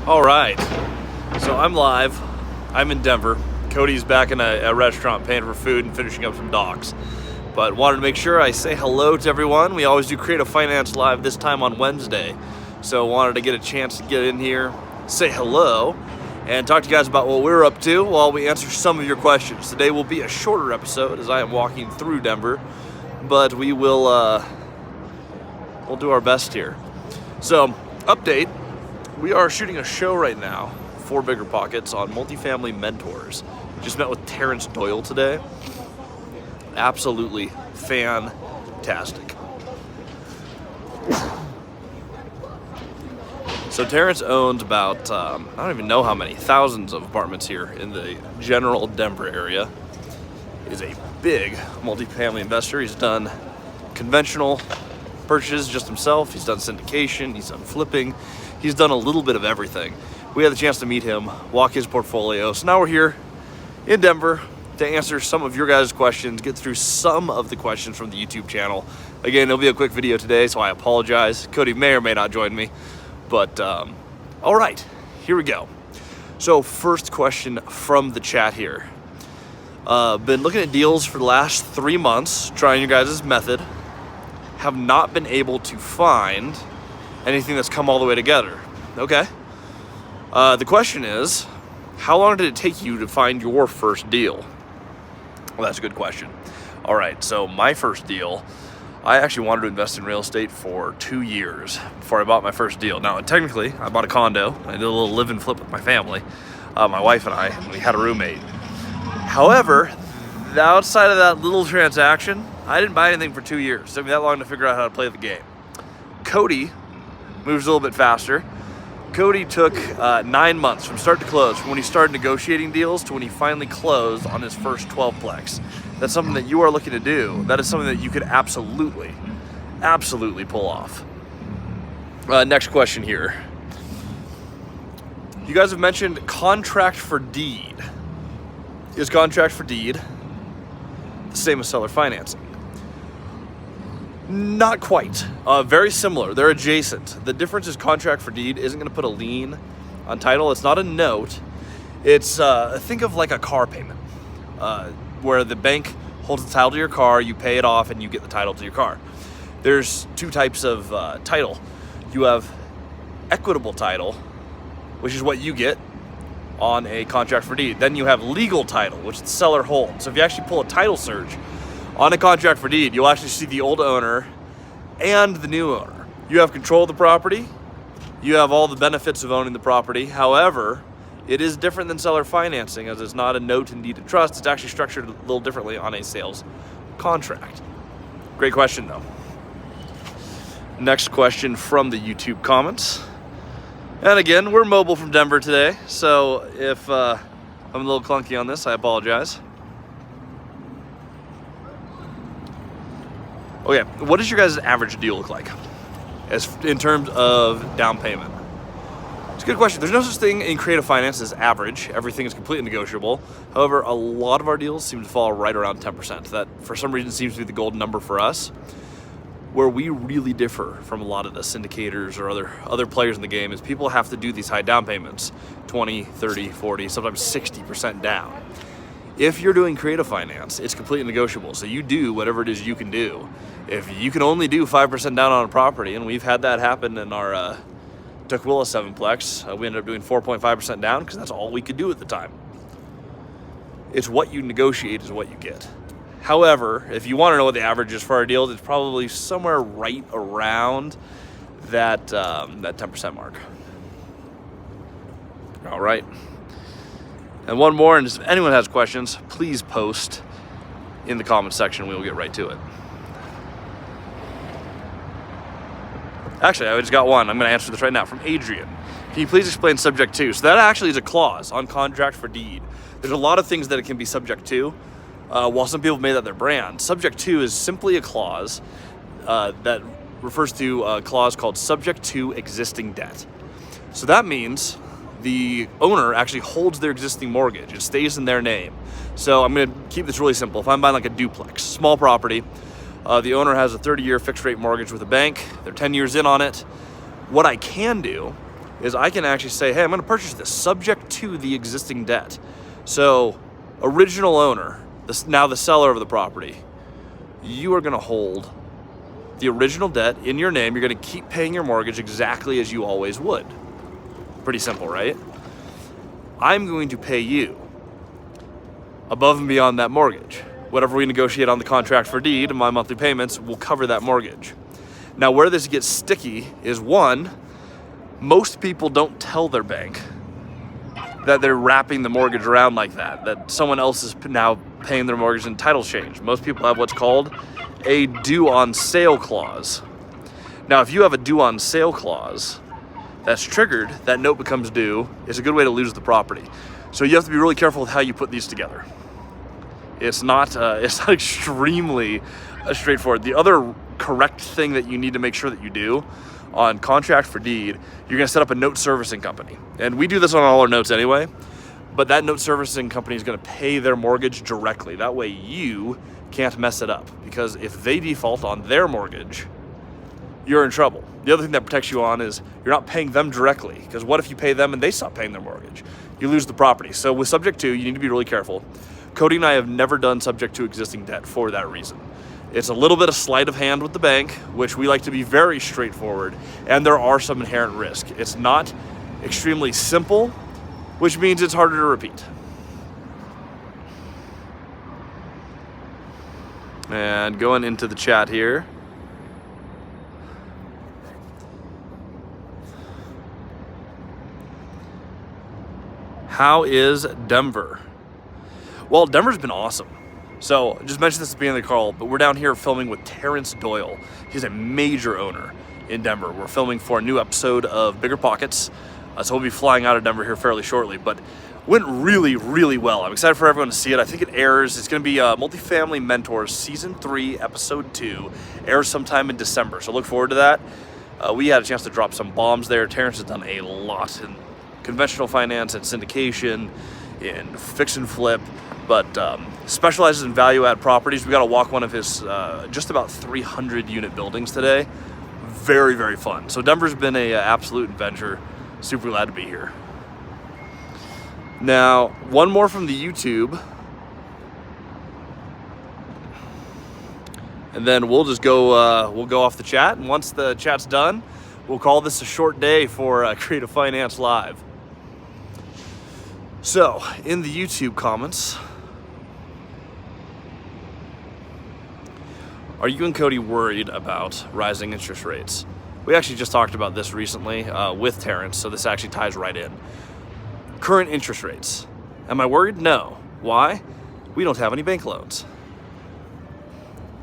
All right, so I'm live. I'm in Denver. Cody's back in a restaurant paying for food and finishing up some docs. But wanted to make sure I say hello to everyone. We always do Creative Finance Live this time on Wednesday. So wanted to get a chance to get in here, say hello, and talk to you guys about what we're up to while we answer some of your questions. Today will be a shorter episode as I am walking through Denver, but we will we'll do our best here. So, update. We are shooting a show right now for BiggerPockets on multifamily mentors. Just met with Terrence Doyle today. Absolutely fantastic. So Terrence owns about, I don't even know how many, thousands of apartments here in the general Denver area. He's a big multifamily investor. He's done conventional purchases just himself. He's done syndication. He's done flipping. He's done a little bit of everything. We had the chance to meet him, walk his portfolio. So now we're here in Denver to answer some of your guys' questions, get through some of the questions from the YouTube channel. Again, it'll be a quick video today, so I apologize. Cody may or may not join me, but all right, here we go. So first question from the chat here. Been looking at deals for the last 3 months, trying your guys' method. Have not been able to find anything that's come all the way together. Okay. The question is, how long did it take you to find your first deal? Well, that's a good question. All right, so my first deal, I actually wanted to invest in real estate for 2 years before I bought my first deal. Now, technically, I bought a condo. I did a little live and flip with my family, my wife and I. We had a roommate. However, outside of that little transaction, I didn't buy anything for 2 years. It took me that long to figure out how to play the game. Cody moves a little bit faster. Cody took 9 months from start to close, from when he started negotiating deals to when he finally closed on his first 12-plex. That's something that you are looking to do. That is something that you could absolutely pull off. Next question here. You guys have mentioned contract for deed. Is contract for deed the same as seller financing? Not quite. Very similar. They're adjacent. The difference is contract for deed isn't going to put a lien on title. It's not a note. It's think of like a car payment, where the bank holds the title to your car, you pay it off, and you get the title to your car. There's two types of title. You have equitable title, which is what you get on a contract for deed. Then you have legal title, which the seller holds. So if you actually pull a title search on a contract for deed, you'll actually see the old owner and the new owner. You have control of the property. You have all the benefits of owning the property. However, it is different than seller financing, as it's not a note and deed of trust. It's actually structured a little differently on a sales contract. Great question, though. Next question from the YouTube comments. And again, we're mobile from Denver today, so if I'm a little clunky on this, I apologize. Okay, what does your guys' average deal look like as in terms of down payment? It's a good question. There's no such thing in creative finance as average. Everything is completely negotiable. However, a lot of our deals seem to fall right around 10%. That, for some reason, seems to be the golden number for us. Where we really differ from a lot of the syndicators or other players in the game is people have to do these high down payments, 20, 30, 40, sometimes 60% down. If you're doing creative finance, it's completely negotiable. So you do whatever it is you can do. If you can only do 5% down on a property, and we've had that happen in our Tukwila 7-plex, we ended up doing 4.5% down because that's all we could do at the time. It's what you negotiate is what you get. However, if you want to know what the average is for our deals, it's probably somewhere right around that 10% mark. All right. And one more, and if anyone has questions, please post in the comment section. We will get right to it. Actually, I just got one. I'm going to answer this right now from Adrian. Can you please explain subject to? So that actually is a clause on contract for deed. There's a lot of things that it can be subject to. While some people have made that their brand, subject to is simply a clause that refers to a clause called subject to existing debt. So that means the owner actually holds their existing mortgage. It stays in their name. So I'm going to keep this really simple. If I'm buying like a duplex, small property, the owner has a 30-year fixed rate mortgage with a bank. They're 10 years in on it. What I can do is I can actually say, hey, I'm going to purchase this subject to the existing debt. So original owner, now the seller of the property, you are going to hold the original debt in your name. You're going to keep paying your mortgage exactly as you always would. Pretty simple, right? I'm going to pay you above and beyond that mortgage. Whatever we negotiate on the contract for deed, my monthly payments will cover that mortgage. Now, where this gets sticky is, one, most people don't tell their bank that they're wrapping the mortgage around like that someone else is now paying their mortgage and title change. Most people have what's called a due on sale clause. Now, if you have a due on sale clause that's triggered, that note becomes due. It's a good way to lose the property. So you have to be really careful with how you put these together. It's not extremely straightforward. The other correct thing that you need to make sure that you do on contract for deed, you're gonna set up a note servicing company. And we do this on all our notes anyway, but that note servicing company is gonna pay their mortgage directly. That way you can't mess it up, because if they default on their mortgage, you're in trouble. The other thing that protects you on is you're not paying them directly, because what if you pay them and they stop paying their mortgage? You lose the property. So with subject to, you need to be really careful. Cody and I have never done subject to existing debt for that reason. It's a little bit of sleight of hand with the bank, which we like to be very straightforward, and there are some inherent risk. It's not extremely simple, which means it's harder to repeat. And going into the chat here. How is Denver? Well, Denver's been awesome. So, just mentioned this at the beginning of the call, but we're down here filming with Terrence Doyle. He's a major owner in Denver. We're filming for a new episode of Bigger Pockets. So we'll be flying out of Denver here fairly shortly, but went really, really well. I'm excited for everyone to see it. I think it airs, it's gonna be Multifamily Mentors Season 3, Episode 2, airs sometime in December. So look forward to that. We had a chance to drop some bombs there. Terrence has done a lot in conventional finance and syndication, in fix and flip, but specializes in value-add properties. We got to walk one of his just about 300 unit buildings today. Very, very fun. So Denver's been a absolute adventure. Super glad to be here. Now, one more from the YouTube, and then we'll just go. We'll go off the chat, and once the chat's done, we'll call this a short day for Creative Finance Live. So, in the YouTube comments, are you and Cody worried about rising interest rates? We actually just talked about this recently with Terrence, so this actually ties right in. Current interest rates. Am I worried? No. Why? We don't have any bank loans.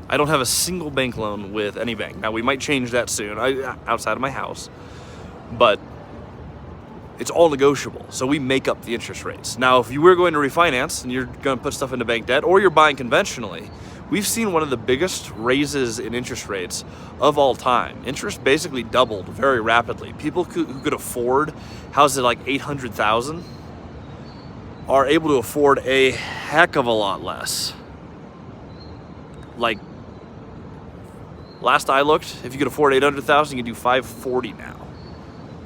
I don't have a single bank loan with any bank. Now, we might change that soon, outside of my house, but it's all negotiable, so we make up the interest rates. Now, if you were going to refinance and you're going to put stuff into bank debt, or you're buying conventionally, we've seen one of the biggest raises in interest rates of all time. Interest basically doubled very rapidly. People who could afford houses like $800,000 are able to afford a heck of a lot less. Like, last I looked, if you could afford $800,000, you can do $540 now.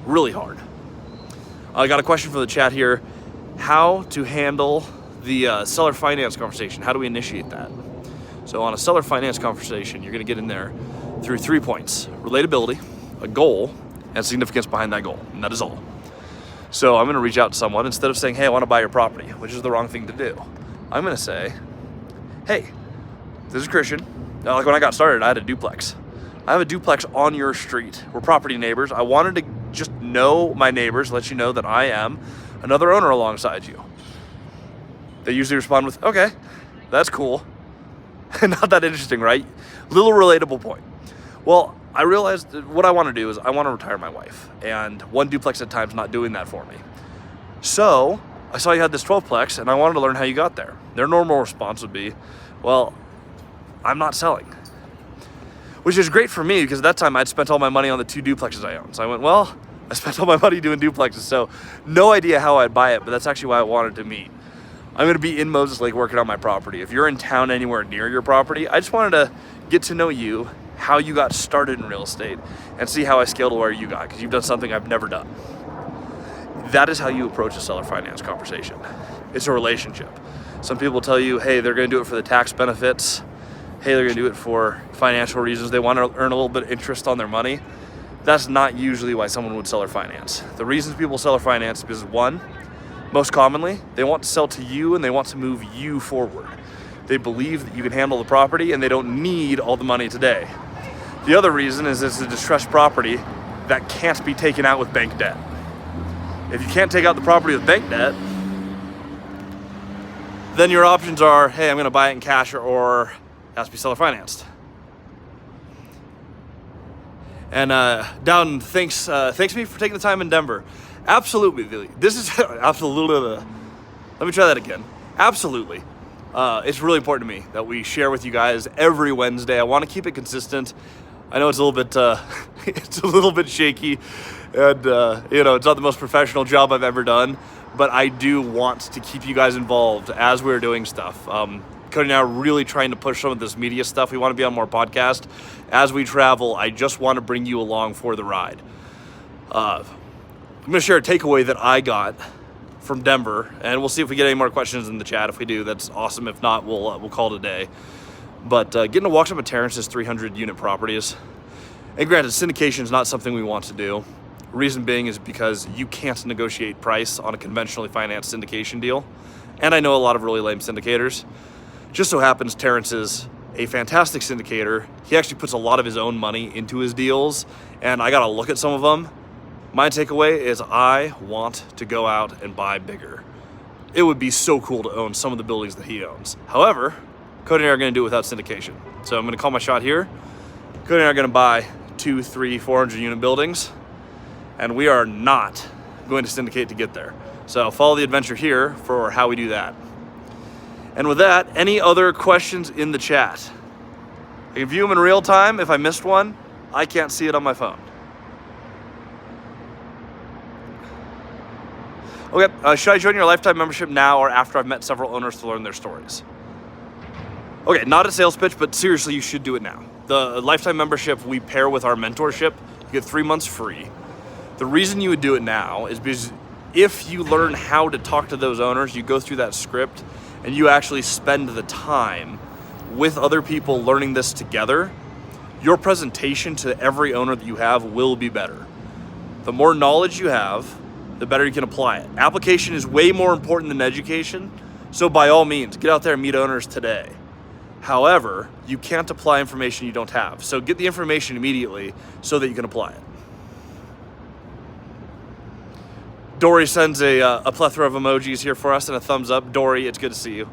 Really hard. I got a question from the chat here. How to handle the seller finance conversation? How do we initiate that? So on a seller finance conversation, you're gonna get in there through 3 points: relatability, a goal, and significance behind that goal, and that is all. So I'm gonna reach out to someone, instead of saying, hey, I wanna buy your property, which is the wrong thing to do. I'm gonna say, hey, this is Christian. Now, like when I got started, I had a duplex. I have a duplex on your street. We're property neighbors. I wanted to just know my neighbors, let you know that I am another owner alongside you. They usually respond with, okay, that's cool. Not that interesting, right? Little relatable point. Well, I realized that what I want to do is I want to retire my wife, and one duplex at a time is not doing that for me. So I saw you had this 12-plex, and I wanted to learn how you got there. Their normal response would be, well, I'm not selling. Which is great for me, because at that time I'd spent all my money on the 2 duplexes I own. So I went, well, I spent all my money doing duplexes, so no idea how I'd buy it, but that's actually why I wanted to meet. I'm gonna be in Moses Lake working on my property. If you're in town anywhere near your property, I just wanted to get to know you, how you got started in real estate, and see how I scaled to where you got, because you've done something I've never done. That is how you approach a seller finance conversation. It's a relationship. Some people tell you, hey, they're gonna do it for the tax benefits. Hey, they're gonna do it for financial reasons. They wanna earn a little bit of interest on their money. That's not usually why someone would seller finance. The reasons people seller finance is because, one, most commonly, they want to sell to you and they want to move you forward. They believe that you can handle the property and they don't need all the money today. The other reason is it's a distressed property that can't be taken out with bank debt. If you can't take out the property with bank debt, then your options are, hey, I'm gonna buy it in cash, or it has to be seller financed. And Dowden, thanks me for taking the time in Denver. Absolutely, this is absolutely, let me try that again. Absolutely. It's really important to me that we share with you guys every Wednesday. I want to keep it consistent. I know it's a little bit, it's a little bit shaky, and it's not the most professional job I've ever done, but I do want to keep you guys involved as we're doing stuff. Cody and I are really trying to push some of this media stuff. We want to be on more podcasts. As we travel, I just want to bring you along for the ride. I'm going to share a takeaway that I got from Denver, and we'll see if we get any more questions in the chat. If we do, that's awesome. If not, we'll call it a day. But getting to walk some of Terrence's 300 unit properties, and granted, syndication is not something we want to do. Reason being is because you can't negotiate price on a conventionally financed syndication deal. And I know a lot of really lame syndicators. Just so happens Terrence is a fantastic syndicator. He actually puts a lot of his own money into his deals, and I got to look at some of them. My takeaway is I want to go out and buy bigger. It would be so cool to own some of the buildings that he owns. However, Cody and I are going to do it without syndication. So I'm going to call my shot here. Cody and I are going to buy 200, 300, 400 unit buildings, and we are not going to syndicate to get there. So follow the adventure here for how we do that. And with that, any other questions in the chat? I can view them in real time. If I missed one, I can't see it on my phone. Okay, should I join your lifetime membership now or after I've met several owners to learn their stories? Okay, not a sales pitch, but seriously, you should do it now. The lifetime membership we pair with our mentorship. You get 3 months free. The reason you would do it now is because if you learn how to talk to those owners, you go through that script and you actually spend the time with other people learning this together, your presentation to every owner that you have will be better. The more knowledge you have, the better you can apply it. Application is way more important than education, so by all means, get out there and meet owners today. However, you can't apply information you don't have, so get the information immediately so that you can apply it. Dory sends a plethora of emojis here for us and a thumbs up. Dory, it's good to see you.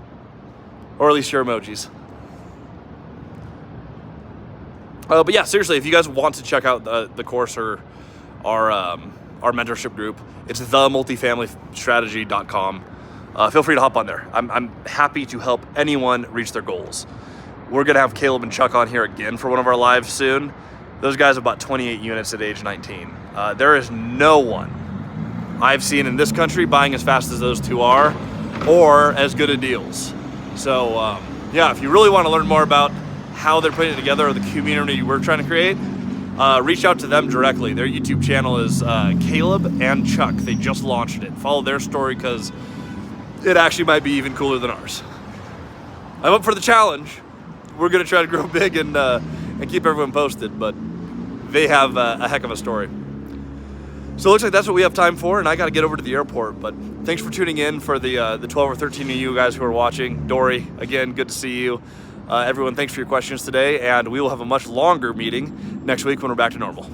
Or at least your emojis. But yeah, seriously, if you guys want to check out the course or our mentorship group, it's themultifamilystrategy.com. Feel free to hop on there. I'm happy to help anyone reach their goals. We're gonna have Caleb and Chuck on here again for one of our lives soon. Those guys have bought 28 units at age 19. There is no one I've seen in this country buying as fast as those two are, or as good at deals. So yeah, if you really want to learn more about how they're putting it together or the community we're trying to create, reach out to them directly. Their YouTube channel is Caleb and Chuck. They just launched it. Follow their story because it actually might be even cooler than ours. I'm up for the challenge. We're gonna try to grow big and keep everyone posted, but they have a heck of a story. So it looks like that's what we have time for, and I got to get over to the airport. But thanks for tuning in for the 12 or 13 of you guys who are watching. Dory, again, good to see you. Everyone, thanks for your questions today, and we will have a much longer meeting next week when we're back to normal.